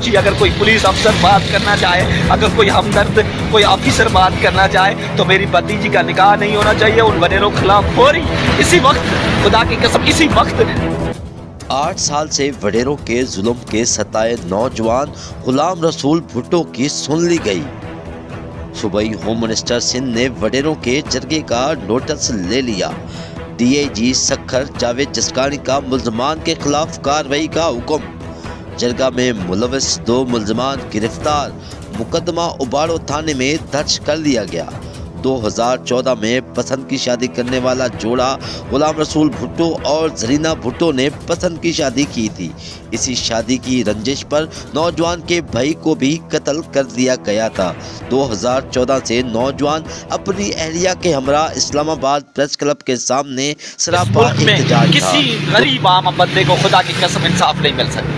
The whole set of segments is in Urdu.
جی اگر کوئی پولیس افسر بات کرنا چاہے، اگر کوئی ہمدرد کوئی آفیسر بات کرنا چاہے تو میری بھتیجی کا نکاح نہیں ہونا چاہیے ان وڈیروں کے خلاف فوری، اسی وقت، خدا کی قسم اسی وقت۔ 8 سال سے وڈیروں کے ظلم کے ستائے نوجوان غلام رسول بھٹو کی سن لی گئی۔ صوبائی ہوم منسٹر سندھ نے وڈیروں کے جرگے کا نوٹس لے لیا۔ ڈی آئی جی سکھر جاوید جسکانی کا ملزمان کے خلاف کارروائی کا حکم۔ جرگہ میں ملوث 2 ملزمان گرفتار، مقدمہ اباڑو تھانے میں درج کر لیا گیا۔ 2014 میں پسند کی شادی کرنے والا جوڑا غلام رسول بھٹو اور زرینہ بھٹو نے پسند کی شادی کی تھی۔ اسی شادی کی رنجش پر نوجوان کے بھائی کو بھی قتل کر دیا گیا تھا۔ 2014 سے نوجوان اپنی اہلیہ کے ہمراہ اسلام آباد پریس کلب کے سامنے سراپا احتجاج تھا۔ کسی غریب عام بندے کو خدا کی قسم انصاف نہیں مل سکتا۔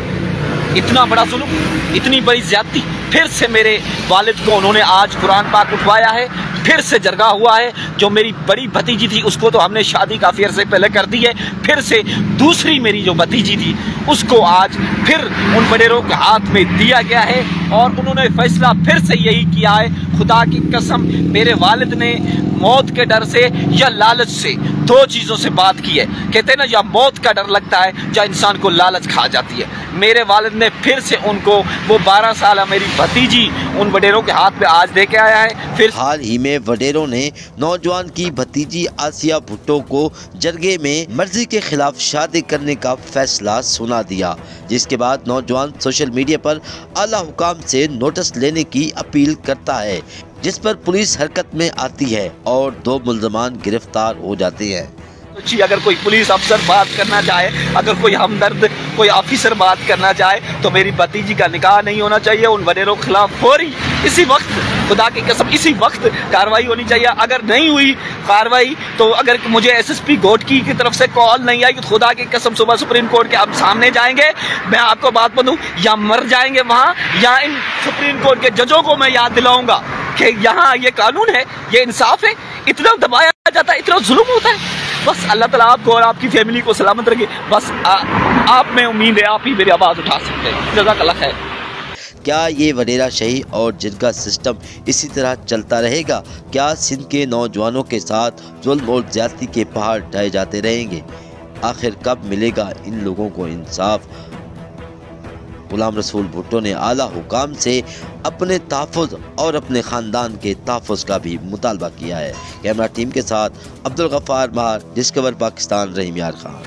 اتنا بڑا ظلم، اتنی بڑی زیادتی، پھر سے میرے والد کو انہوں نے آج قرآن پاک اٹھوایا ہے، پھر سے جرگہ ہوا ہے۔ جو میری بڑی بھتیجی تھی اس کو تو ہم نے شادی کافی عرصے پہلے کر دی ہے، پھر سے دوسری میری جو بھتیجی تھی اس کو آج پھر ان وڈیروں کے ہاتھ میں دیا گیا ہے، اور انہوں نے فیصلہ پھر سے یہی کیا ہے۔ خدا کی قسم میرے والد نے موت کے ڈر سے یا لالچ سے 2 چیزوں سے بات کی ہے۔ کہتے ہیں نا یا موت کا ڈر لگتا ہے یا انسان کو لالچ کھا جاتی ہے۔ میرے والد نے پھر سے ان کو وہ 12 سالہ میری بھتیجی ان وڈیروں کے ہاتھ میں آج دے کے آیا ہے۔ حال ہی میں وڈیروں نے نوجوان کی بھتیجی آسیہ بھٹو کو جرگے میں مرضی کے خلاف شادی کرنے کا فیصلہ سنا دیا، جس کے بعد نوجوان سوشل میڈیا پر اعلیٰ حکام سے نوٹس لینے کی اپیل کرتا ہے، جس پر پولیس حرکت میں آتی ہے اور 2 ملزمان گرفتار ہو جاتے ہیں۔ جی اگر کوئی پولیس افسر بات کرنا چاہے، اگر کوئی ہمدرد کوئی آفیسر بات کرنا چاہے تو میری بھتیجی کا نکاح نہیں ہونا چاہیے ان وڈیروں کے خلاف فوری، اسی وقت، خدا کی قسم اسی وقت کارروائی ہونی چاہیے۔ اگر نہیں ہوئی کارروائی تو اگر مجھے ایس ایس پی گھوٹکی کی طرف سے کال نہیں آئی تو خدا کی قسم صبح سپریم کورٹ کے اب سامنے جائیں گے۔ میں آپ کو بات بتاؤں، یا مر جائیں گے وہاں یا ان سپریم کورٹ کے ججوں کو میں یاد دلاؤں گا کہ یہاں یہ قانون ہے، یہ انصاف ہے۔ اتنا دبایا جاتا ہے، اتنا ظلم ہوتا ہے۔ بس اللہ تعالیٰ آپ کو اور آپ کی فیملی کو سلامت رکھے۔ بس آپ میں امید ہے آپ ہی میری آواز اٹھا سکتے ہیں۔ جزاک اللہ خیر۔ کیا یہ وڈیرہ شہی اور جرگہ سسٹم اسی طرح چلتا رہے گا؟ کیا سندھ کے نوجوانوں کے ساتھ ظلم اور زیادتی کے پہاڑ ڈھائے جاتے رہیں گے؟ آخر کب ملے گا ان لوگوں کو انصاف؟ غلام رسول بھٹو نے اعلیٰ حکام سے اپنے تحفظ اور اپنے خاندان کے تحفظ کا بھی مطالبہ کیا ہے۔ کیمرہ ٹیم کے ساتھ عبدالغفار ماہر، ڈسکور پاکستان، رحیم یار خان۔